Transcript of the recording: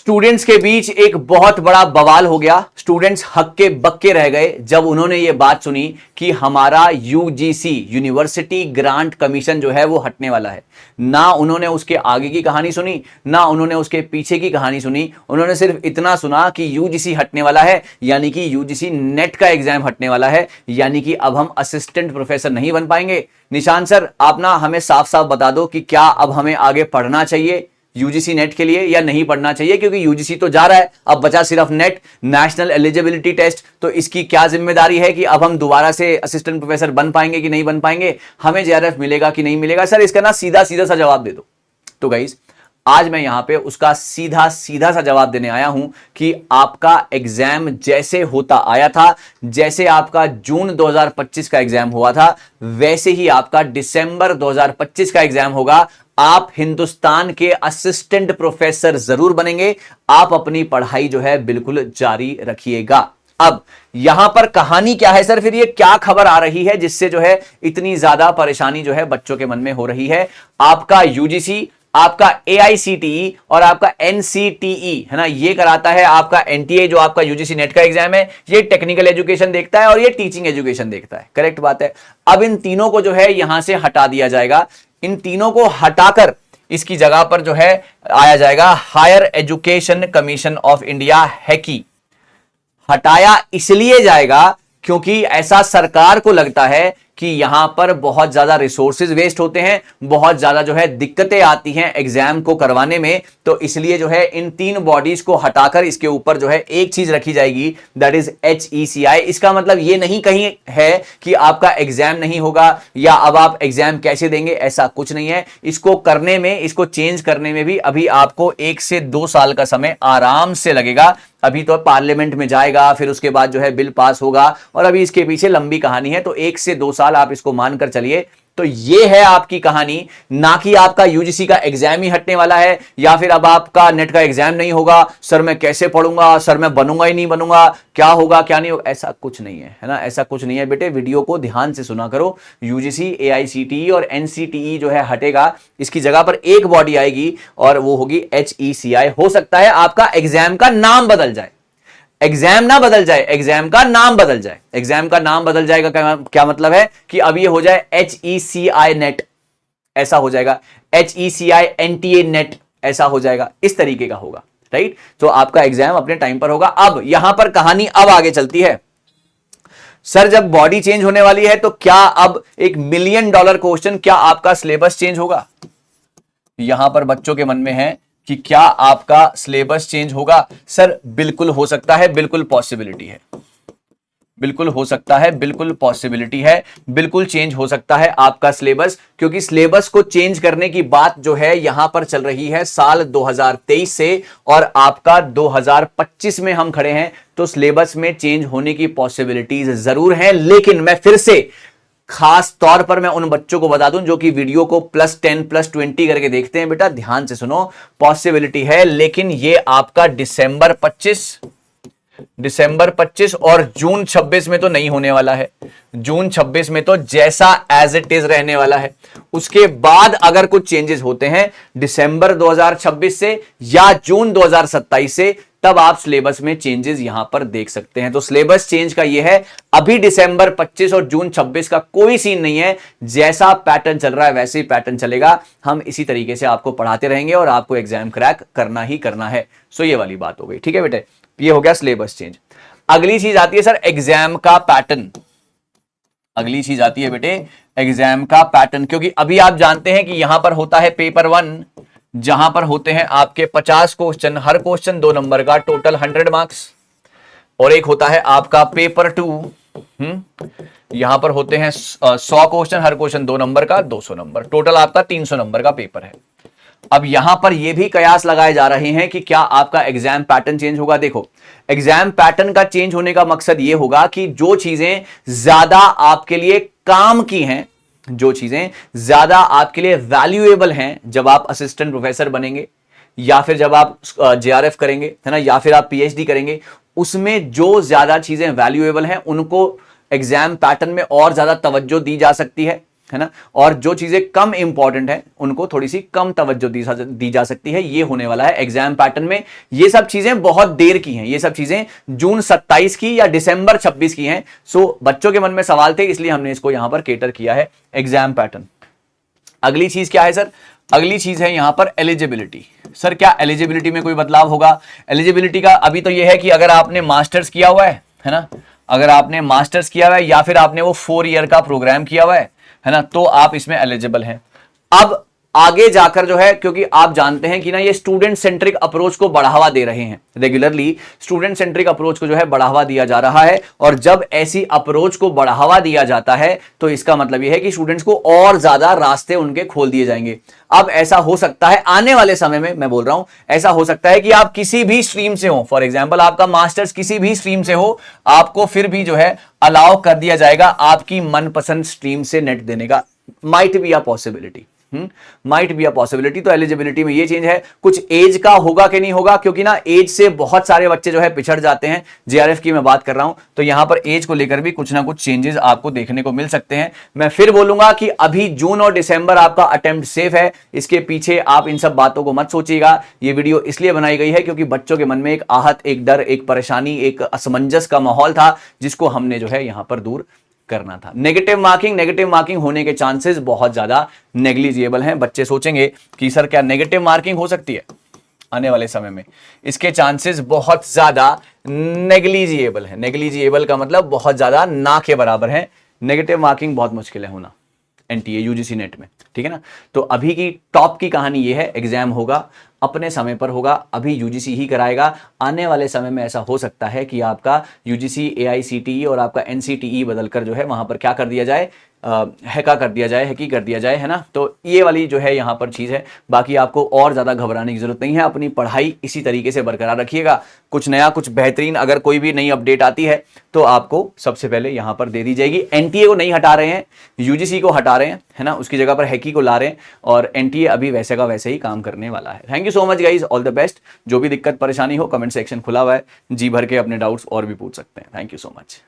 Students के बीच एक बहुत बड़ा बवाल हो गया। स्टूडेंट्स हक्के बक्के रह गए जब उन्होंने ये बात सुनी कि हमारा यूजीसी यूनिवर्सिटी ग्रांट कमीशन जो है वो हटने वाला है। ना उन्होंने उसके आगे की कहानी सुनी, ना उन्होंने उसके पीछे की कहानी सुनी। उन्होंने सिर्फ इतना सुना कि यूजीसी हटने वाला है, यानी कि यूजीसी नेट का एग्जाम हटने वाला है, यानी कि अब हम असिस्टेंट प्रोफेसर नहीं बन पाएंगे। निशान सर, आप ना हमें साफ साफ बता दो कि क्या अब हमें आगे पढ़ना चाहिए यूजीसी नेट के लिए या नहीं पढ़ना चाहिए, क्योंकि यूजीसी तो जा रहा है, अब बचा सिर्फ नेट, नेशनल एलिजिबिलिटी टेस्ट। तो इसकी क्या जिम्मेदारी है कि अब हम दोबारा से असिस्टेंट प्रोफेसर बन पाएंगे कि नहीं बन पाएंगे, हमें जेआरएफ मिलेगा कि नहीं मिलेगा। सर इसका ना सीधा सीधा सा जवाब दे दो। तो गाइस आज मैं यहां पे उसका सीधा सीधा सा जवाब देने आया हूं कि आपका एग्जाम जैसे होता आया था, जैसे आपका जून 2025 का एग्जाम हुआ था, वैसे ही आपका दिसंबर 2025 का एग्जाम होगा। आप हिंदुस्तान के असिस्टेंट प्रोफेसर जरूर बनेंगे। आप अपनी पढ़ाई जो है बिल्कुल जारी रखिएगा। अब यहां पर कहानी क्या है सर, फिर ये क्या खबर आ रही है जिससे जो है इतनी ज्यादा परेशानी जो है बच्चों के मन में हो रही है। आपका यूजीसी, आपका एआईसीटीई और आपका एनसीटीई है ना, ये कराता है आपका एनटीए जो आपका यूजीसी नेट का एग्जाम है। ये टेक्निकल एजुकेशन देखता है और ये टीचिंग एजुकेशन देखता है। करेक्ट बात है। अब इन तीनों को जो है यहां से हटा दिया जाएगा। इन तीनों को हटाकर इसकी जगह पर जो है आया जाएगा higher education commission of India, हैकी। हटाया इसलिए जाएगा क्योंकि ऐसा सरकार को लगता है कि यहां पर बहुत ज्यादा रिसोर्सेज वेस्ट होते हैं, बहुत ज्यादा जो है दिक्कतें आती हैं एग्जाम को करवाने में। तो इसलिए जो है इन तीन बॉडीज को हटाकर इसके ऊपर जो है एक चीज रखी जाएगी, दैट इज HECI। इसका मतलब ये नहीं कहीं है कि आपका एग्जाम नहीं होगा या अब आप एग्जाम कैसे देंगे, ऐसा कुछ नहीं है। इसको करने में, इसको चेंज करने में भी अभी आपको 1 से 2 साल का समय आराम से लगेगा। अभी तो पार्लियामेंट में जाएगा, फिर उसके बाद जो है बिल पास होगा और अभी इसके पीछे लंबी कहानी है। तो 1 से 2 साल आप इसको मानकर चलिए। तो ये है आपकी कहानी, ना कि आपका यूजीसी का एग्जाम ही हटने वाला है या फिर अब आपका नेट का एग्जाम नहीं होगा। सर मैं कैसे पढ़ूंगा, सर मैं बनूंगा ही नहीं बनूंगा, क्या होगा क्या नहीं होगा, ऐसा कुछ नहीं है ना, ऐसा कुछ नहीं है बेटे। वीडियो को ध्यान से सुना करो। यूजीसी, एआईसीटीई और एनसीटीई जो है हटेगा, इसकी जगह पर एक बॉडी आएगी और वो होगी HECI। हो सकता है आपका एग्जाम का नाम बदल जाए, एग्जाम ना बदल जाए, एग्जाम का नाम बदल जाए। एग्जाम का नाम बदल जाएगा क्या मतलब है कि अब ये हो जाए HECI नेट, ऐसा हो जाएगा। HECI NTA नेट, ऐसा हो जाएगा। इस तरीके का होगा, राइट। तो आपका एग्जाम अपने टाइम पर होगा। अब यहां पर कहानी अब आगे चलती है। सर जब बॉडी चेंज होने वाली है तो क्या अब $1 मिलियन क्वेश्चन, क्या आपका सिलेबस चेंज होगा? यहां पर बच्चों के मन में है कि क्या आपका सिलेबस चेंज होगा? सर बिल्कुल हो सकता है, बिल्कुल पॉसिबिलिटी है, बिल्कुल हो सकता है, बिल्कुल पॉसिबिलिटी है, बिल्कुल चेंज हो सकता है आपका सिलेबस। क्योंकि सिलेबस को चेंज करने की बात जो है यहां पर चल रही है साल 2023 से और आपका 2025 में हम खड़े हैं। तो सिलेबस में चेंज होने की पॉसिबिलिटीज जरूर है। लेकिन मैं फिर से खास तौर पर मैं उन बच्चों को बता दूं जो कि वीडियो को +10 +20 करके देखते हैं, बेटा ध्यान से सुनो। पॉसिबिलिटी है, लेकिन ये आपका दिसंबर 25 और जून 26 में तो नहीं होने वाला है। जून 26 में तो जैसा एज इट इज रहने वाला है। उसके बाद अगर कुछ चेंजेस होते हैं दिसंबर 2026 से या जून 2027 से, तब आप सिलेबस में चेंजेस यहां पर देख सकते हैं। तो सिलेबस चेंज का यह है, अभी दिसंबर 25 और जून 26 का कोई सीन नहीं है। जैसा पैटर्न चल रहा है वैसे ही पैटर्न चलेगा। हम इसी तरीके से आपको पढ़ाते रहेंगे और आपको एग्जाम क्रैक करना ही करना है। सो ये वाली बात हो गई, ठीक है बेटे। ये हो गया सिलेबस चेंज। अगली चीज आती है सर एग्जाम का पैटर्न। अगली चीज आती है बेटे एग्जाम का पैटर्न, क्योंकि अभी आप जानते हैं कि यहां पर होता है पेपर 1, जहां पर होते हैं आपके 50 क्वेश्चन, हर क्वेश्चन 2 नंबर का, टोटल 100 मार्क्स। और एक होता है आपका पेपर 2, यहां पर होते हैं 100 क्वेश्चन, हर क्वेश्चन 2 नंबर का, 200 नंबर, टोटल आपका 300 नंबर का पेपर है। अब यहां पर यह भी कयास लगाए जा रहे हैं कि क्या आपका एग्जाम पैटर्न चेंज होगा। देखो एग्जाम पैटर्न का चेंज होने का मकसद यह होगा कि जो चीजें ज्यादा आपके लिए काम की हैं, जो चीजें ज्यादा आपके लिए वैल्यूएबल हैं जब आप असिस्टेंट प्रोफेसर बनेंगे या फिर जब आप जेआरएफ करेंगे, है ना, या फिर आप पीएचडी करेंगे, उसमें जो ज्यादा चीजें वैल्यूएबल हैं उनको एग्जाम पैटर्न में और ज्यादा तवज्जो दी जा सकती है। है ना, और जो चीजें कम इंपॉर्टेंट है उनको थोड़ी सी कम तवज्जो दी जा सकती है। ये होने वाला है एग्जाम पैटर्न में। ये सब चीजें बहुत देर की हैं, ये सब चीजें जून 27 की या दिसंबर 26 की हैं। सो बच्चों के मन में सवाल थे, इसलिए हमने इसको यहां पर केटर किया है एग्जाम पैटर्न। अगली चीज क्या है सर? अगली चीज है यहां पर एलिजिबिलिटी। सर क्या एलिजिबिलिटी में कोई बदलाव होगा? एलिजिबिलिटी का अभी तो यह है कि अगर आपने मास्टर्स किया हुआ है ना, अगर आपने मास्टर्स किया हुआ है या फिर आपने वो 4 ईयर का प्रोग्राम किया हुआ है ना, तो आप इसमें एलिजिबल हैं। अब आगे जाकर जो है, क्योंकि आप जानते हैं कि ना ये स्टूडेंट सेंट्रिक अप्रोच को बढ़ावा दे रहे हैं, रेगुलरली स्टूडेंट सेंट्रिक अप्रोच को जो है बढ़ावा दिया जा रहा है। और जब ऐसी अप्रोच को बढ़ावा दिया जाता है तो इसका मतलब यह है कि स्टूडेंट्स को और ज्यादा रास्ते उनके खोल दिए जाएंगे। अब ऐसा हो सकता है आने वाले समय में, मैं बोल रहा हूं ऐसा हो सकता है कि आप किसी भी स्ट्रीम से हो, फॉर एग्जाम्पल आपका मास्टर्स किसी भी स्ट्रीम से हो, आपको फिर भी जो है अलाउ कर दिया जाएगा आपकी मनपसंद स्ट्रीम से नेट देने का। Might be a possibility, might be a possibility. तो एलिजिबिलिटी में ये चेंज है। कुछ एज का होगा कि नहीं होगा, क्योंकि ना एज से बहुत सारे बच्चे जो है पिछड़ जाते हैं। जेआरएफ की मैं बात कर रहा हूं, तो यहां पर एज को लेकर भी कुछ ना कुछ चेंजेस आपको देखने को मिल सकते हैं। मैं फिर बोलूंगा कि अभी जून और दिसंबर आपका अटेम्प्ट सेफ है, इसके पीछे आप इन सब बातों को मत सोचिएगा। ये वीडियो इसलिए बनाई गई है क्योंकि बच्चों के मन में एक आहत, एक डर, एक परेशानी, एक असमंजस का माहौल था, जिसको हमने जो है यहां पर दूर करना था। नेगेटिव मार्किंग होने के चांसेस बहुत ज्यादा नेग्लिजिबल हैं। बच्चे सोचेंगे कि सर क्या नेगेटिव मार्किंग हो सकती है आने वाले समय में? इसके चांसेस बहुत ज्यादा नेग्लिजिबल है। नेग्लिजिबल का मतलब बहुत ज्यादा ना के बराबर है। नेगेटिव मार्किंग बहुत मुश्किल है होना एनटीए यूजीसी नेट में, ठीक है ना। तो अभी की टॉप की कहानी ये है, एग्जाम होगा अपने समय पर होगा, अभी यूजीसी ही कराएगा। आने वाले समय में ऐसा हो सकता है कि आपका यूजीसी, एआईसीटीई और आपका एनसीटीई बदलकर जो है वहां पर क्या कर दिया जाए, हैकी कर दिया जाए, है ना। तो ये वाली जो है यहाँ पर चीज़ है। बाकी आपको और ज़्यादा घबराने की जरूरत नहीं है। अपनी पढ़ाई इसी तरीके से बरकरार रखिएगा। कुछ नया, कुछ बेहतरीन अगर कोई भी नई अपडेट आती है तो आपको सबसे पहले यहाँ पर दे दी जाएगी। एनटीए को नहीं हटा रहे हैं, यूजीसी को हटा रहे हैं, है ना, उसकी जगह पर हैकी को ला रहे हैं, और एनटीए अभी वैसे का वैसे ही काम करने वाला है। Thank you so much guys, all the best. जो भी दिक्कत परेशानी हो, कमेंट सेक्शन खुला हुआ है, जी भर के अपने डाउट्स और भी पूछ सकते हैं। Thank you so much.